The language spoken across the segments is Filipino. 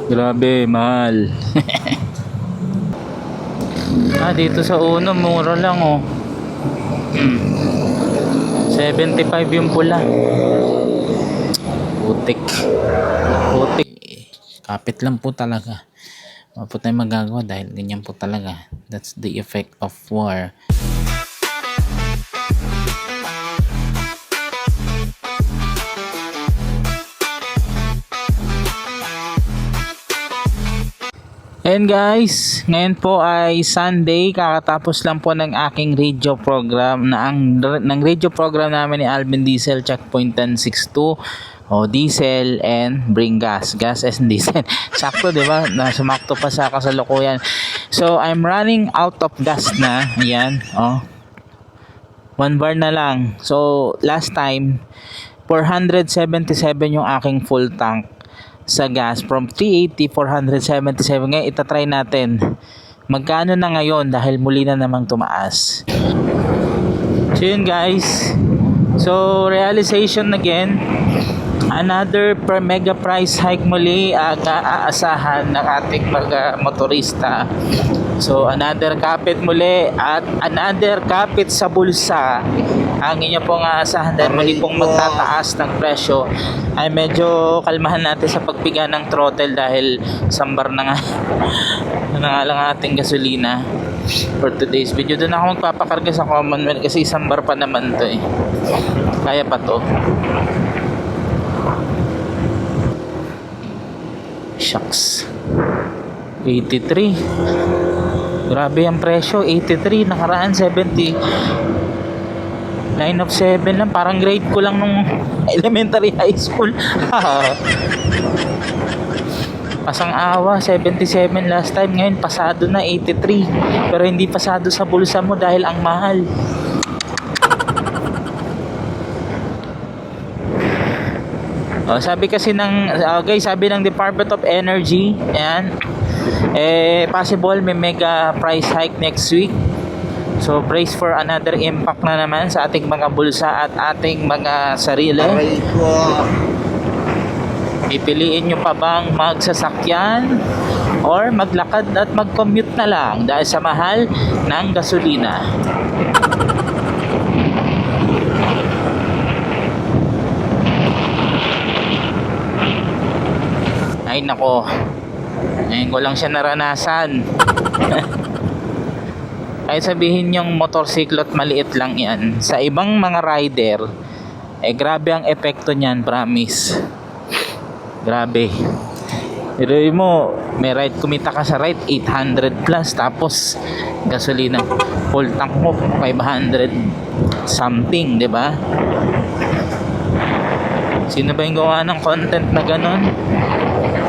Grabe, mahal. Dito sa Uno, mura lang oh. 75 yung pula. Putik. Putik. Kapit lang po talaga. Wala po tayong magagawa dahil ganyan po talaga. That's the effect of war. And guys, ngayon po ay Sunday, kakatapos lang po ng aking radio program ng radio program namin ni Alvin Diesel, Checkpoint 1062 o Diesel and Bring Gas and Diesel. Sakto, di ba? Sumakto pa sa kasalukuyan. So I'm running out of gas na. Ayan, 1 bar na lang. So last time 477 yung aking full tank sa gas, from 380 477. Ngayon itatry natin magkano na ngayon dahil muli na namang tumaas. So yun guys, so realization again, another per mega price hike muli ang aasahan ng ating mga motorista. So another kapit muli at another kapit sa bulsa ang inyo pong aasahan dahil muli pong magtataas ng presyo. Ay medyo kalmahan natin sa pagpiga ng throttle dahil sambar na nga lang ating gasolina for today's video. Doon ako magpapakarga sa Commonwealth kasi isang bar pa naman to eh. Kaya pa to. Shucks. 83. Grabe ang presyo. 83. Nakaraan 70. 9 of 7 lang. Parang grade ko lang nung elementary high school. Pasang awa. 77 last time. Ngayon pasado na 83. Pero hindi pasado sa bulsa mo dahil ang mahal. Sabi kasi ng sabi ng Department of Energy, ayan, possible may mega price hike next week. So brace for another impact na naman sa ating mga bulsa at ating mga sarili. Pipiliin nyo pa bang magsasakyan or maglakad at mag-commute na lang dahil sa mahal ng gasolina? Ay nako, ngayon ko lang siya naranasan. Kahit sabihin yung motorsiklo at maliit lang yan, sa ibang mga rider grabe ang epekto niyan, promise. Grabe. Pero mo, may ride, kumita ka sa ride 800 plus, tapos gasolina full tank mo 500 something, di ba? Sino ba yung gawa ng content na ganun?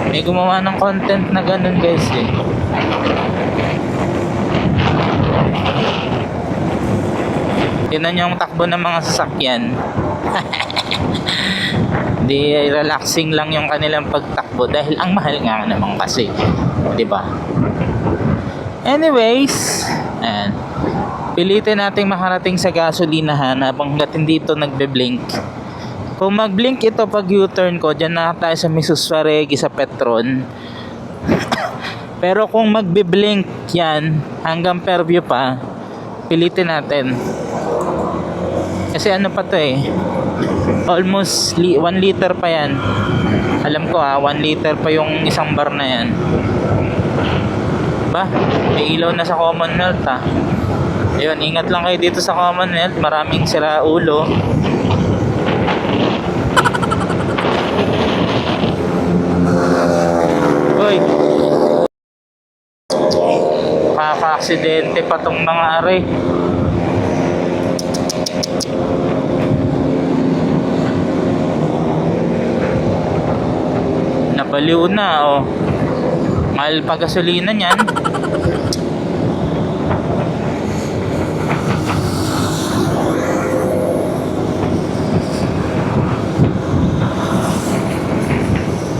May gumawa ng content na ganun guys eh. Tingnan nyo yung takbo ng mga sasakyan. Di relaxing lang yung kanilang pagtakbo dahil ang mahal nga naman kasi, di ba? Anyways, ayan, pilitin nating makarating sa gasolinahan habang hindi ito nagbe-blink. Kung mag-blink ito pag U-turn ko, dyan na tayo sa Misus Suaregi sa Petron. Pero kung magbe-blink yan hanggang Fairview pa, pilitin natin. Kasi ano pa to eh, almost 1 liter pa yan. Alam ko 1 liter pa yung isang bar na yan. Ba, may ilaw na sa Commonwealth Ayun, ingat lang kayo dito sa Commonwealth, maraming sira ulo. Uy, kaka-aksidente pa tong mga are. Napaliw na mahal pa gasolina niyan.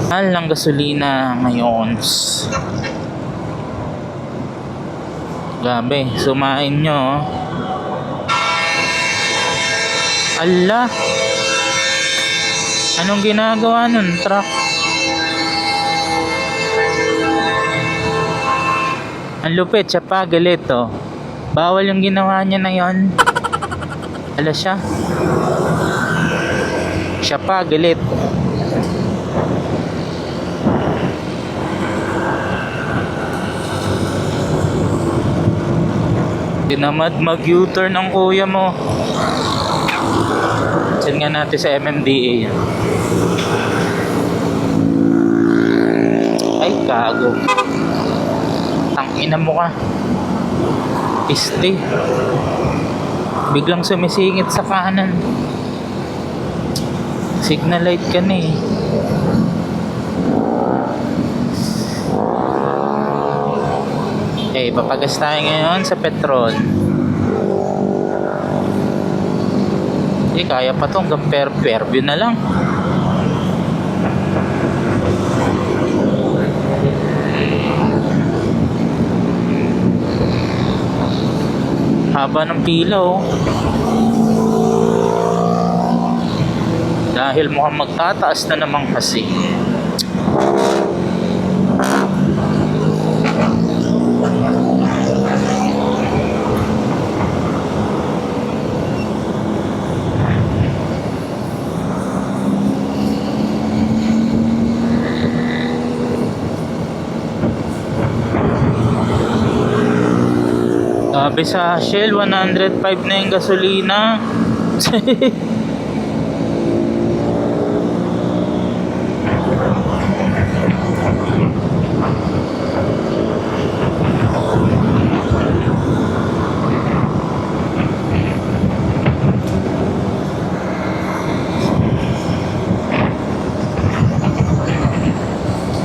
Mahal ng gasolina ngayon. Grabe, sumain nyo. Ala, anong ginagawa nun truck? Ang lupit, siya pa, galit oh. Bawal yung ginawa niya na yon. Ala siya. Siya pa, galit. Dinamad mag-U-turn ang kuya mo. Send nga natin sa MMDA yan. Ay, kago. Tangina mo ka. Piste. Biglang sumisingit sa kanan. Signal light ka na eh. Okay, papagas tayo ngayon sa petrol. Kaya pa to hanggang Fairview na lang. Haba ng pila oh. Dahil mukhang magtataas na naman kasi. Sabi sa Shell, 105 na yung gasolina.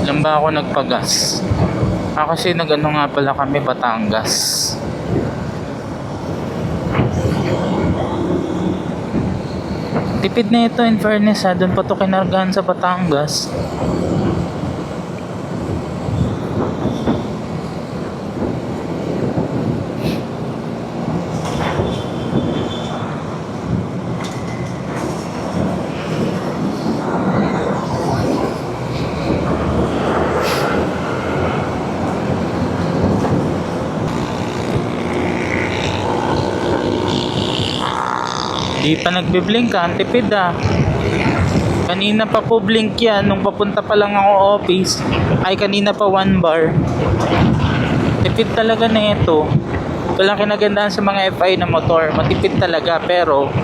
Ilan ba ako nagpagas? Kasi nag-ano nga pala kami, Batangas. Tipid na ito in fairness ha, doon pa to kinargahan sa Batangas. Di pa nagbe-blink ka, ang tipid ah. Kanina pa po blink yan, nung papunta pa lang ako office. Ay kanina pa 1 bar. Tipid talaga na ito. Ito lang kinagandaan sa mga FI na motor. Matipid talaga pero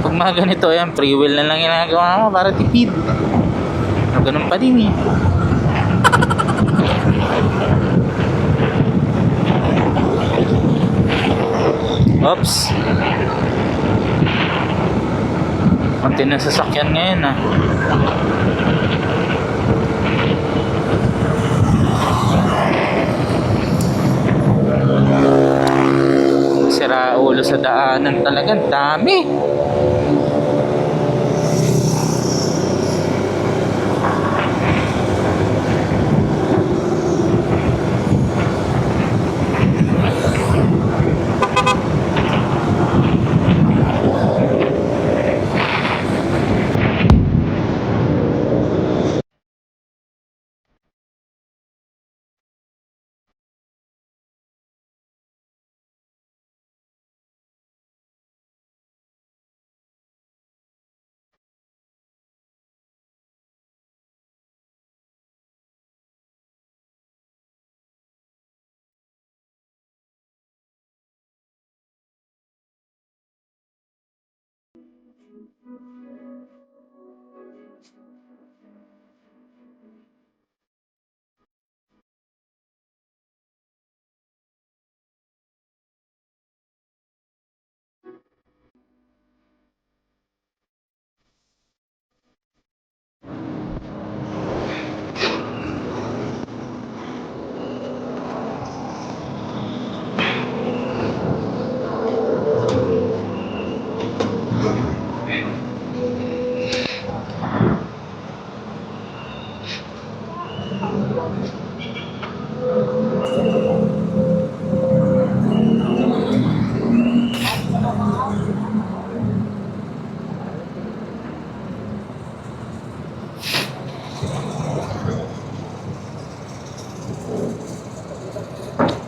pag mga ganito yan, free wheel na lang ginagawa mo para tipid. Ganun pa din eh. Oops. Konti na sasakyan ngayon ah. Sira ulo sa daanan talaga. Dami.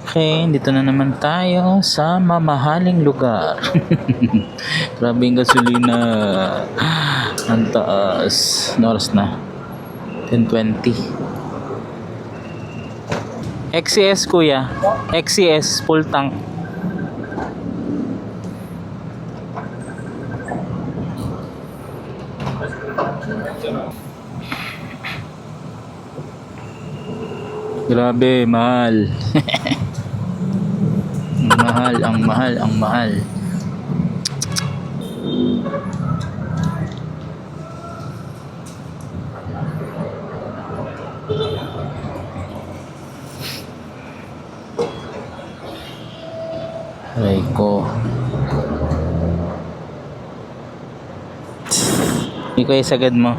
Okay, dito na naman tayo sa mamahaling lugar. Grabe yung gasolina. Ang taas. Ano oras na? 10:20. XCS kuya. XCS full tank. Grabe, mahal. Ang mahal. Aray ko. Hindi ko isagad mo.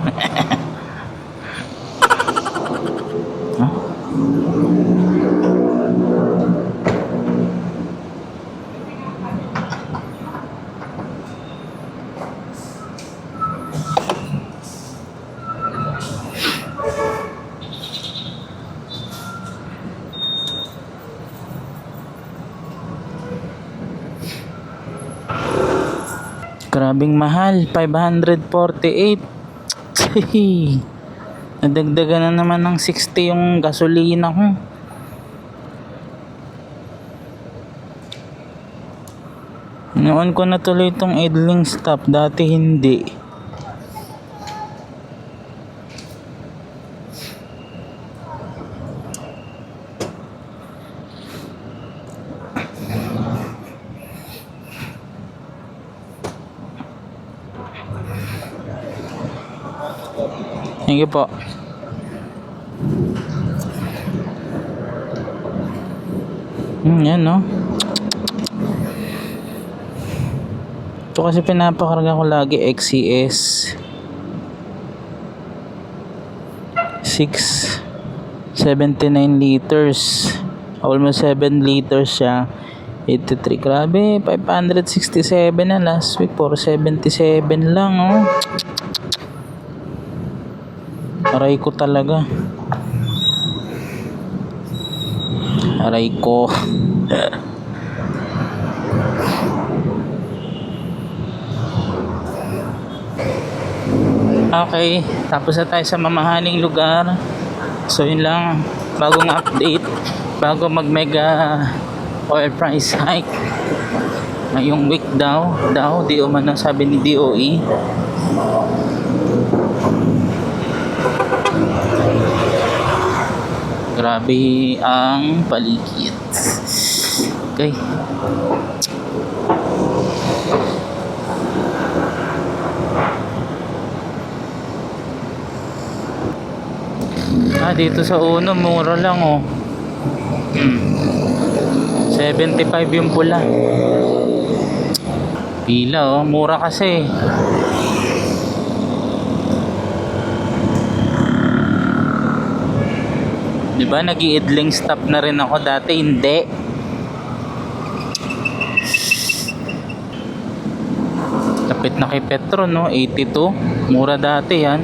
Huh? Grabing mahal, 548. Nadagdagan na naman ng 60 yung gasolina ko. Noon ko na tuloy itong idling stop, dati hindi. Thank you po. Yan no. Ito kasi pinapakarga ko lagi XCS 679 liters. Almost 7 liters siya. 83. Grabe, 567 na last week. 477 lang oh. Aray ko talaga. Aray ko. Okay, tapos na tayo sa mamahaling lugar. So yun lang, bagong update, bago mag mega oil price hike ngayong week daw di umano sabi ni DOE. Grabe ang paligid. Okay. Dito sa Uno mura lang oh. 75 yung pula. Pila oh, mura kasi. Diba nag-i-idling stop na rin ako dati, hindi. Lapit na kay Petro no, 82. Mura dati yan.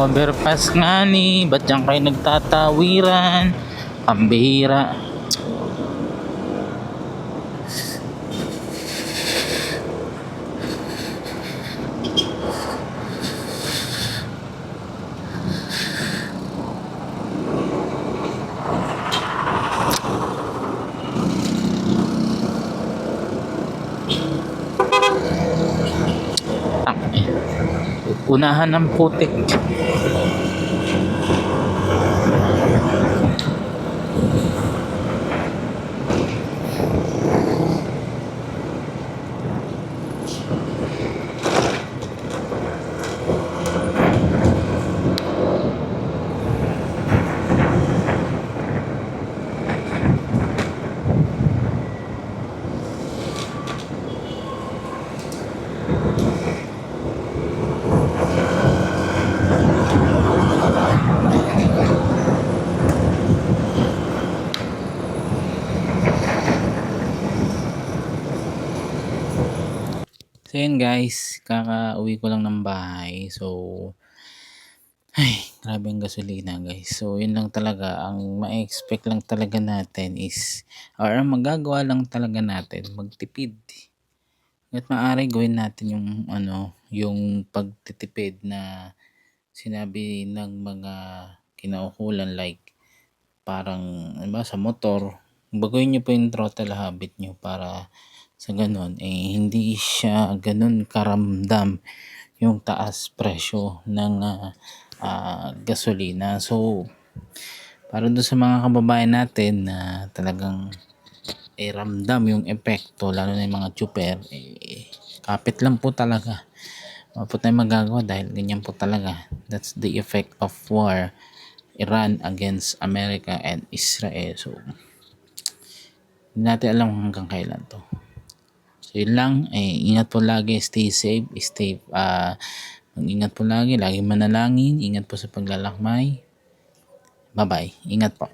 overpass nga ni, ba't dyan kayo nagtatawiran? Pambihira. Unahan ng putik. So yun guys, kaka-uwi ko lang ng bahay. So, ay, grabe ang gasolina guys. So yun lang talaga, ang ma-expect lang talaga natin is, or ang magagawa lang talaga natin, magtipid. At maaari gawin natin yung yung pagtitipid na sinabi ng mga kinaukulan, like parang sa motor, baguhin nyo po yung throttle habit nyo para sa ganun hindi siya ganun karamdam yung taas presyo ng gasolina. So para doon sa mga kababayan natin na talagang ramdam yung epekto, lalo na yung mga chuper, kapit lang po talaga. Wala po tayong magagawa dahil ganyan po talaga. That's the effect of war, Iran against America and Israel. So hindi natin alam hanggang kailan to. So yun lang, ingat po lagi, stay safe, mag-ingat po lagi, lagi manalangin, ingat po sa paglalakbay. Bye-bye, ingat po.